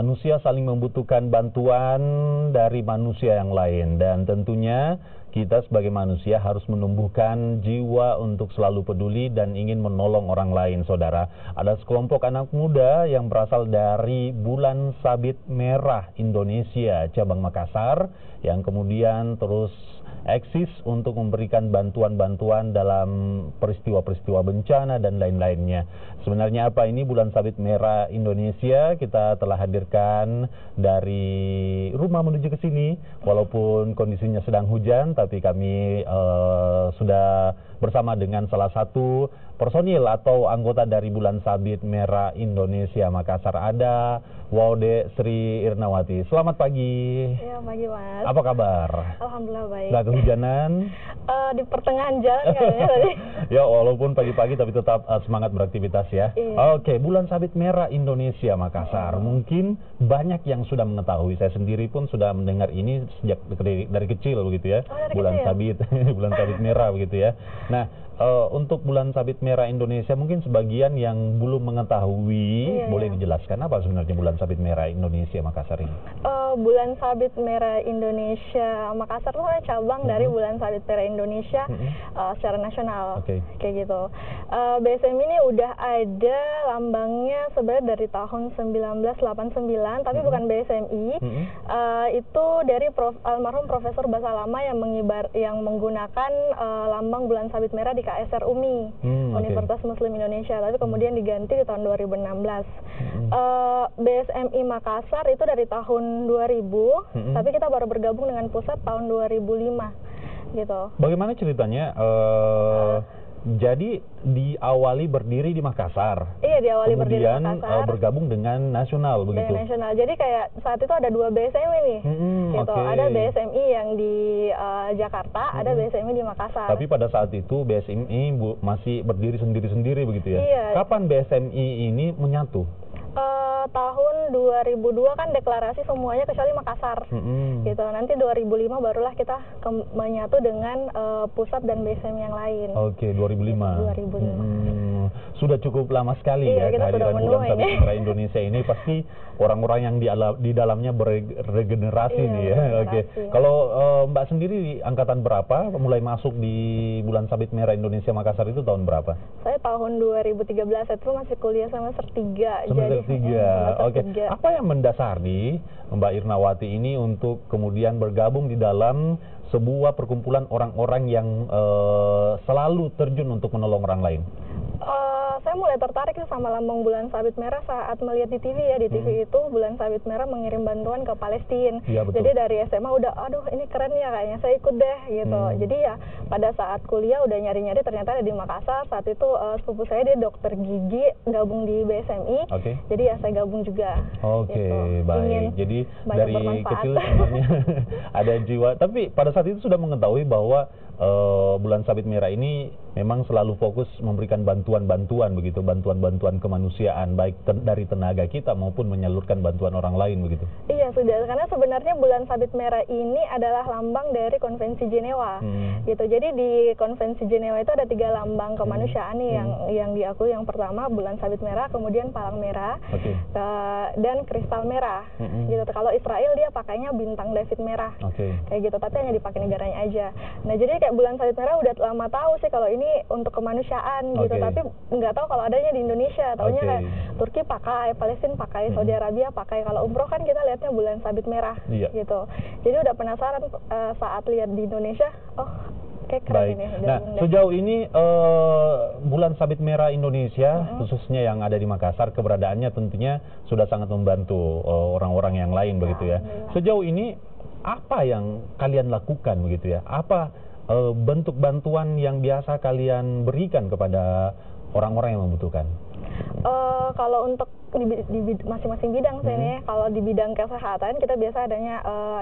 manusia saling membutuhkan bantuan dari manusia yang lain, dan tentunya kita sebagai manusia harus menumbuhkan jiwa untuk selalu peduli dan ingin menolong orang lain, saudara. Ada sekelompok anak muda yang berasal dari Bulan Sabit Merah Indonesia, cabang Makassar, yang kemudian terus eksis untuk memberikan bantuan-bantuan dalam peristiwa-peristiwa bencana dan lain-lainnya. Sebenarnya apa ini Bulan Sabit Merah Indonesia? Kita telah hadirkan dari rumah menuju ke sini, walaupun kondisinya sedang hujan, tapi kami sudah bersama dengan salah satu personil atau anggota dari Bulan Sabit Merah Indonesia Makassar. Ada Waude Sri Irnawati. Selamat pagi. Ya, pagi Mas. Apa kabar? Alhamdulillah baik. Nggak kehujanan? Di pertengahan jalan kayaknya tadi. Ya, walaupun pagi-pagi tapi tetap semangat beraktivitas ya. Iya. Oke, Bulan Sabit Merah Indonesia Makassar. Mungkin banyak yang sudah mengetahui. Saya sendiri pun sudah mendengar ini sejak dari kecil begitu ya. Dari Bulan kecil. Sabit, Bulan Sabit Merah begitu ya. Nah, untuk Bulan Sabit Merah Indonesia mungkin sebagian yang belum mengetahui, boleh dijelaskan apa sebenarnya Bulan Sabit Merah Indonesia Makassar ini? Bulan Sabit Merah Indonesia Makassar itu cabang dari Bulan Sabit Merah Indonesia secara nasional. Kayak gitu. BSM ini udah ada lambangnya sebenarnya dari tahun 1989, tapi bukan BSMI. Itu dari almarhum Profesor Basalama yang menggunakan lambang Bulan Sabit Merah di KSR UMI, Universitas Muslim Indonesia, tapi kemudian diganti di tahun 2016. BSMI Makassar itu dari tahun 2000, tapi kita baru bergabung dengan pusat tahun 2005 gitu. Bagaimana ceritanya? Jadi diawali berdiri di Makassar. Iya, diawali berdiri di Makassar. Kemudian bergabung dengan nasional begitu. Dengan nasional. Jadi kayak saat itu ada dua BSMI nih. Gitu. Ada BSMI yang di Jakarta, ada BSMI di Makassar. Tapi pada saat itu BSMI masih berdiri sendiri-sendiri begitu ya. Iya. Kapan BSMI ini menyatu? Tahun 2002 kan deklarasi semuanya kecuali Makassar, gitu. Nanti 2005 barulah kita menyatu dengan pusat dan BSM yang lain. Oke, 2005. 2005. Sudah cukup lama sekali ya kehadiran Bulan Sabit Merah Indonesia ini. Pasti orang-orang yang di dalamnya beregenerasi nih ya. Oke. Kalau Mbak sendiri angkatan berapa mulai masuk di Bulan Sabit Merah Indonesia Makassar itu tahun berapa? Saya tahun 2013, itu masih kuliah semester 3. Semester 3. Oke. Apa yang mendasari Mbak Irnawati ini untuk kemudian bergabung di dalam sebuah perkumpulan orang-orang yang selalu terjun untuk menolong orang lain? Saya mulai tertarik sama lambang Bulan Sabit Merah saat melihat di TV ya. Di TV itu Bulan Sabit Merah mengirim bantuan ke Palestina. Ya, jadi dari SMA udah, aduh ini keren ya, kayaknya saya ikut deh gitu. Jadi ya pada saat kuliah udah nyari-nyari, ternyata ada di Makassar. Saat itu sepupu saya dia dokter gigi, gabung di BSMI. Jadi ya saya gabung juga. Gitu. Baik. Jadi dari kecil sebenarnya ada jiwa. Tapi pada saat itu sudah mengetahui bahwa Bulan Sabit Merah ini memang selalu fokus memberikan bantuan-bantuan begitu, bantuan-bantuan kemanusiaan baik dari tenaga kita maupun menyalurkan bantuan orang lain begitu. Iya, sudah, karena sebenarnya Bulan Sabit Merah ini adalah lambang dari Konvensi Jenewa. Gitu. Jadi di Konvensi Jenewa itu ada 3 lambang kemanusiaan nih yang diakui. Yang pertama Bulan Sabit Merah, kemudian Palang Merah, dan Kristal Merah. Gitu. Kalau Israel dia pakainya bintang David merah. Kayak gitu, tapi hanya dipakai negaranya aja. Nah, jadi kayak Bulan Sabit Merah udah lama tahu sih kalau ini untuk kemanusiaan gitu, tapi nggak tahu kalau adanya di Indonesia. Taunya kayak Turki pakai, Palestina pakai, Saudi Arabia pakai. Kalau umroh kan kita lihatnya Bulan Sabit Merah gitu. Jadi udah penasaran saat lihat di Indonesia, oh kayak keren ini. Nah, sejauh ini Bulan Sabit Merah Indonesia khususnya yang ada di Makassar, keberadaannya tentunya sudah sangat membantu orang-orang yang lain begitu ya. Sejauh ini apa yang kalian lakukan begitu ya? Apa bentuk bantuan yang biasa kalian berikan kepada orang-orang yang membutuhkan? Kalau untuk di masing-masing bidang saya kalau di bidang kesehatan kita biasa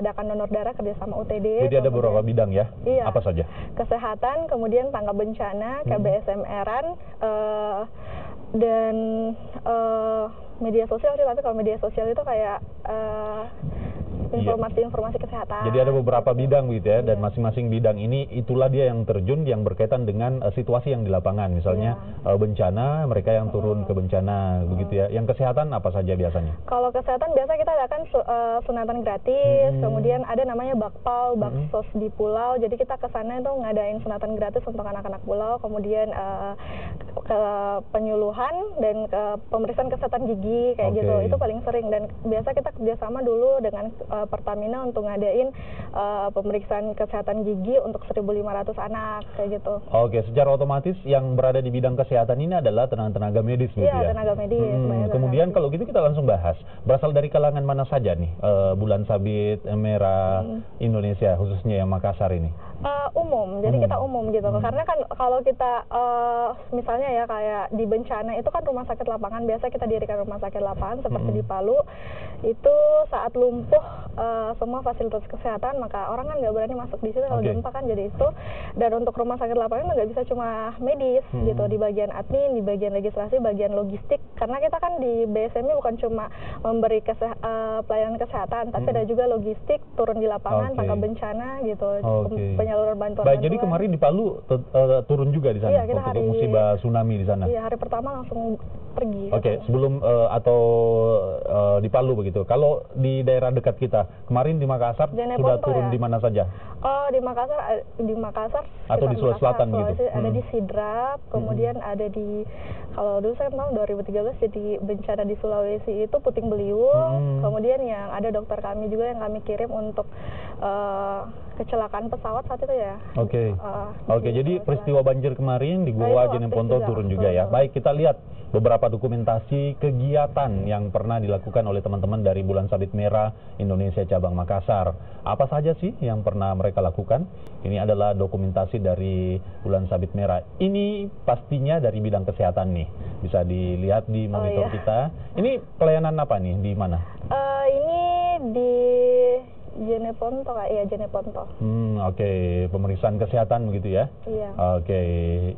adakan donor darah kerjasama UTD. Jadi ada beberapa bidang ya? Iya. Apa saja? Kesehatan, kemudian tanggap bencana, KBSMR-an, dan media sosial sih. Tapi kalau media sosial itu kayak informasi-informasi kesehatan. Jadi ada beberapa bidang gitu ya, dan Iya. masing-masing bidang ini itulah dia yang terjun yang berkaitan dengan situasi yang di lapangan. Misalnya bencana, mereka yang turun ke bencana begitu ya. Yang kesehatan apa saja biasanya? Kalau kesehatan biasa kita adakan sunatan gratis, kemudian ada namanya bakpao, baksos di pulau. Jadi kita ke sana itu ngadain sunatan gratis untuk anak-anak pulau, kemudian ke penyuluhan dan ke pemeriksaan kesehatan gigi kayak gitu. Itu paling sering, dan biasa kita kerjasama dulu dengan Pertamina untuk ngadain pemeriksaan kesehatan gigi untuk 1.500 anak kayak gitu. Oke, secara otomatis yang berada di bidang kesehatan ini adalah tenaga medis gitu ya? Iya, tenaga medis. Kemudian kalau gitu kita langsung bahas, berasal dari kalangan mana saja nih Bulan Sabit Merah Indonesia, khususnya yang Makassar ini? Umum, jadi kita umum gitu. Karena kan kalau kita misalnya ya kayak di bencana itu kan rumah sakit lapangan, biasa kita dirikan rumah sakit lapangan seperti di Palu. Itu saat lumpuh semua fasilitas kesehatan, maka orang kan nggak berani masuk di situ kalau gempa kan, jadi itu. Dan untuk rumah sakit lapangan nggak bisa cuma medis gitu, di bagian admin, di bagian legislasi, bagian logistik. Karena kita kan di BSMI bukan cuma memberi pelayanan kesehatan, tapi ada juga logistik, turun di lapangan, tangkap bencana gitu, penyaluran bantuan. Baik, jadi kemarin di Palu turun juga di sana, iya, kita untuk musibah tsunami di sana. Iya, hari pertama langsung pergi. Sebelum atau di Palu begitu. Kalau di daerah dekat kita, kemarin di Makassar sudah turun di mana saja? Di Makassar atau di Sulawesi Selatan gitu. Ada di Sidrap, kemudian ada di, kalau dulu saya tahu 2013 jadi bencana di Sulawesi itu Puting Beliung, kemudian yang ada dokter kami juga yang kami kirim untuk kecelakaan pesawat saat itu ya. Jadi peristiwa banjir kemarin di Goa Jeneponto turun juga ya. Baik, kita lihat beberapa dokumentasi kegiatan yang pernah dilakukan oleh teman-teman dari Bulan Sabit Merah Indonesia Cabang Makassar. Apa saja sih yang pernah mereka lakukan? Ini adalah dokumentasi dari Bulan Sabit Merah. Ini pastinya dari bidang kesehatan nih. Bisa dilihat di monitor kita. Ini pelayanan apa nih? Di mana? Ini di Jeneponto, Jeneponto. Pemeriksaan kesehatan begitu ya? Iya.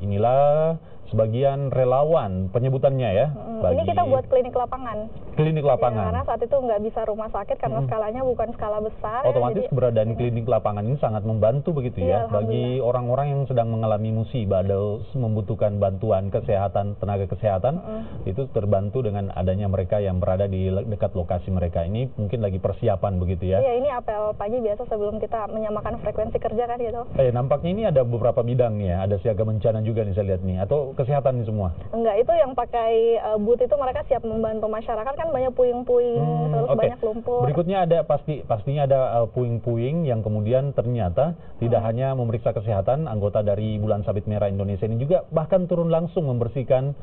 Inilah sebagian relawan penyebutannya ya. Ini kita buat klinik lapangan. Klinik lapangan. Ya, karena saat itu nggak bisa rumah sakit karena skalanya bukan skala besar. Otomatis keberadaan klinik lapangan ini sangat membantu begitu ya, bagi orang-orang yang sedang mengalami musibah dan membutuhkan bantuan kesehatan, tenaga kesehatan, itu terbantu dengan adanya mereka yang berada di dekat lokasi mereka. Ini mungkin lagi persiapan begitu ya. Iya, ini apel pagi biasa sebelum kita menyamakan frekuensi kerja kan gitu. Nampaknya ini ada beberapa bidang nih ya, ada siaga bencana juga nih saya lihat nih, atau kesehatan nih semua? Enggak, itu yang pakai booth itu mereka siap membantu masyarakat, kan banyak puing-puing, terus banyak lumpur. Berikutnya ada pastinya ada puing-puing yang kemudian ternyata tidak hanya memeriksa kesehatan, anggota dari Bulan Sabit Merah Indonesia ini juga bahkan turun langsung membersihkan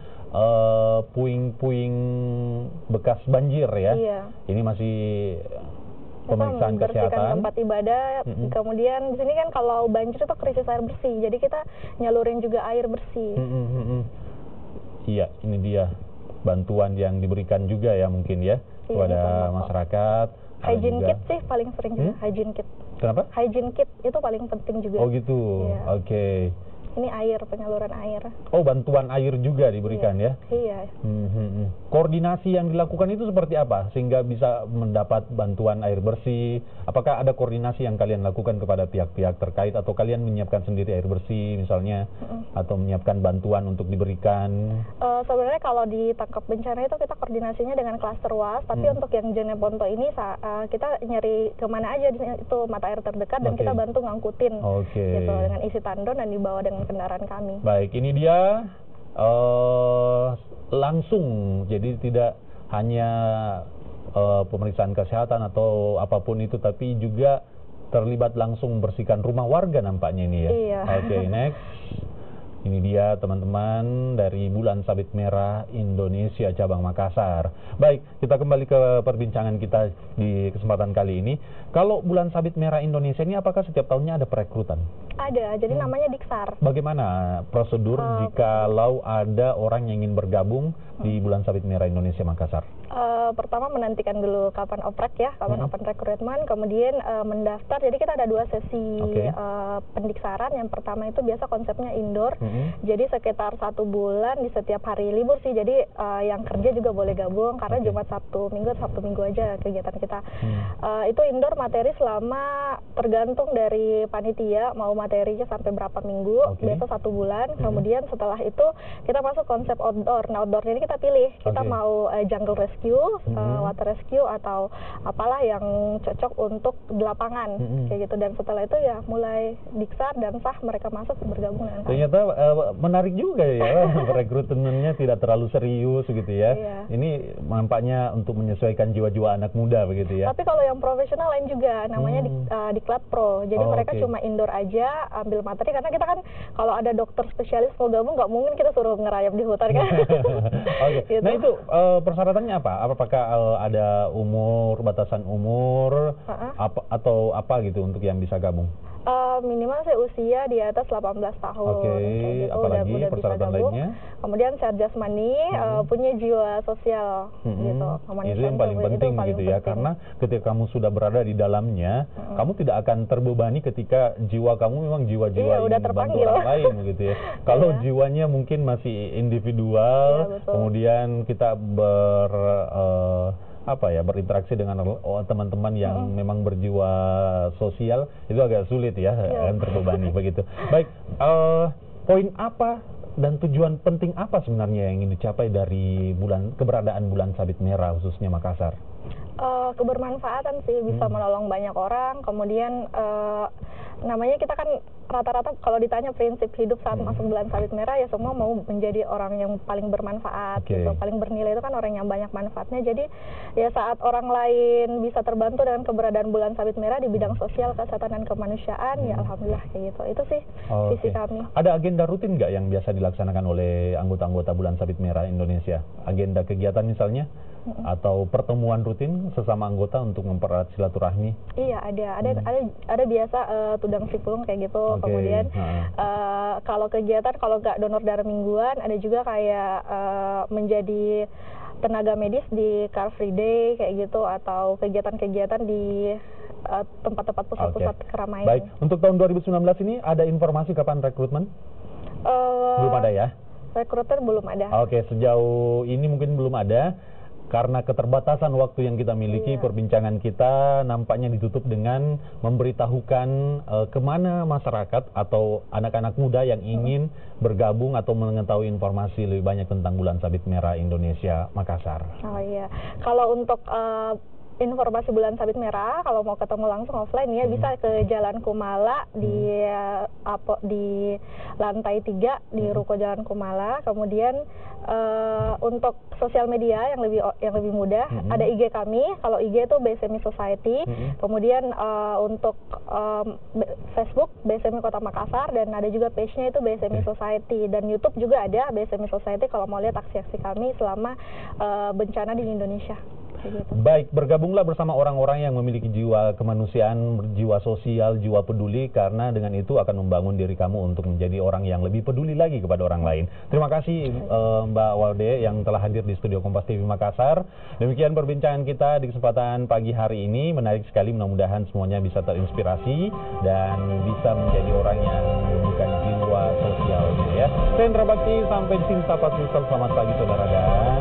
puing-puing bekas banjir ya. Iya. Ini masih pemeriksaan kesehatan, tempat ibadah. Kemudian di sini kan kalau banjir itu krisis air bersih, jadi kita nyalurin juga air bersih. Iya, ini dia bantuan yang diberikan juga ya mungkin ya kepada masyarakat. Hygiene kit sih paling sering juga. Hygiene kit. Kenapa? Hygiene kit itu paling penting juga. Oh gitu. Iya. Ini air, penyaluran air. Oh, bantuan air juga diberikan ya? Iya. Koordinasi yang dilakukan itu seperti apa sehingga bisa mendapat bantuan air bersih? Apakah ada koordinasi yang kalian lakukan kepada pihak-pihak terkait, atau kalian menyiapkan sendiri air bersih misalnya, atau menyiapkan bantuan untuk diberikan? Sebenarnya kalau di tangkap bencana itu kita koordinasinya dengan klaster UAS, tapi untuk yang Jeneponto ini kita nyari kemana aja itu mata air terdekat, dan kita bantu ngangkutin gitu dengan isi tandon dan dibawa dengan kendaraan kami. Baik, ini dia langsung, jadi tidak hanya pemeriksaan kesehatan atau apapun itu, tapi juga terlibat langsung membersihkan rumah warga nampaknya ini ya. Iya. Next. Ini dia teman-teman dari Bulan Sabit Merah Indonesia Cabang Makassar. Baik, kita kembali ke perbincangan kita di kesempatan kali ini. Kalau Bulan Sabit Merah Indonesia ini apakah setiap tahunnya ada perekrutan? Ada, jadi namanya Diksar. Bagaimana prosedur jikalau ada orang yang ingin bergabung di Bulan Sabit Merah Indonesia Makassar? Pertama menantikan dulu kapan oprek ya, kapan open recruitment, kemudian mendaftar. Jadi kita ada 2 sesi pendiksaran. Yang pertama itu biasa konsepnya indoor, jadi sekitar 1 bulan di setiap hari libur sih. Jadi yang kerja juga boleh gabung karena Jumat Sabtu Minggu aja kegiatan kita. Itu indoor materi selama tergantung dari panitia mau materinya sampai berapa minggu, biasa 1 bulan. Kemudian setelah itu kita masuk konsep outdoor. Nah outdoornya ini kita pilih, kita mau jungle rescue, water rescue atau apalah yang cocok untuk di lapangan kayak gitu. Dan setelah itu ya mulai diksar dan sah mereka masuk bergabung dengan kami. Ternyata menarik juga ya, rekrutmennya tidak terlalu serius gitu ya. Ini nampaknya untuk menyesuaikan jiwa-jiwa anak muda begitu ya. Tapi kalau yang profesional lain juga, namanya Diklat Pro. Jadi mereka cuma indoor aja, ambil materi, karena kita kan kalau ada dokter spesialis mau gabung nggak mungkin kita suruh ngerayap di hutan kan. Gitu. Nah itu persyaratannya apa? Apakah ada batasan umur, atau apa gitu untuk yang bisa gabung? Minimal sih usia di atas 18 tahun. Kayak gitu. Apalagi udah persyaratan lainnya? Kemudian secara jasmani, punya jiwa sosial gitu. Itu yang paling penting gitu ya, karena ketika kamu sudah berada di dalamnya, kamu tidak akan terbebani ketika jiwa kamu memang jiwa-jiwa yang membantu orang lain gitu ya. Kalau jiwanya mungkin masih individual, kemudian kita berinteraksi dengan teman-teman yang memang berjiwa sosial, itu agak sulit ya, terbebani begitu. Baik, poin apa dan tujuan penting apa sebenarnya yang ingin dicapai dari keberadaan Bulan Sabit Merah khususnya Makassar? Kebermanfaatan sih, bisa menolong banyak orang. Kemudian namanya kita kan rata-rata kalau ditanya prinsip hidup saat masuk Bulan Sabit Merah, ya semua mau menjadi orang yang paling bermanfaat gitu. Paling bernilai itu kan orang yang banyak manfaatnya. Jadi ya saat orang lain bisa terbantu dengan keberadaan Bulan Sabit Merah di bidang sosial, kesehatan dan kemanusiaan, ya alhamdulillah kayak gitu. Itu sih visi kami. Ada agenda rutin nggak yang biasa dilaksanakan oleh anggota-anggota Bulan Sabit Merah Indonesia? Agenda kegiatan misalnya? Atau pertemuan rutin sesama anggota untuk mempererat silaturahmi? Iya, ada biasa tudang sipulung kayak gitu. Kemudian kalau kegiatan, kalau nggak donor darah mingguan, ada juga kayak menjadi tenaga medis di Car Free Day kayak gitu, atau kegiatan-kegiatan di tempat-tempat pusat-pusat keramaian. Baik, untuk tahun 2019 ini ada informasi kapan rekrutmen? Belum ada ya? Rekruter belum ada. Sejauh ini mungkin belum ada. Karena keterbatasan waktu yang kita miliki, perbincangan kita nampaknya ditutup dengan memberitahukan kemana masyarakat atau anak-anak muda yang ingin bergabung atau mengetahui informasi lebih banyak tentang Bulan Sabit Merah Indonesia Makassar. Kalau untuk informasi Bulan Sabit Merah, kalau mau ketemu langsung offline ya bisa ke Jalan Kumala di lantai 3 di Ruko Jalan Kumala. Kemudian untuk sosial media yang lebih mudah, ada IG kami. Kalau IG itu BSMI Society. Kemudian untuk Facebook BSMI Kota Makassar, dan ada juga page-nya itu BSMI Society, dan YouTube juga ada BSMI Society kalau mau lihat aksi-aksi kami selama bencana di Indonesia. Gitu. Baik, bergabunglah bersama orang-orang yang memiliki jiwa kemanusiaan, jiwa sosial, jiwa peduli, karena dengan itu akan membangun diri kamu untuk menjadi orang yang lebih peduli lagi kepada orang lain. Terima kasih Mbak Walde yang telah hadir di studio Kompas TV Makassar. Demikian perbincangan kita di kesempatan pagi hari ini, menarik sekali, mudah-mudahan semuanya bisa terinspirasi dan bisa menjadi orang yang menunjukkan jiwa sosial gitu ya. Saya Indra Bakti, sampai di sini Sapa Sulsel, selamat pagi saudara, dan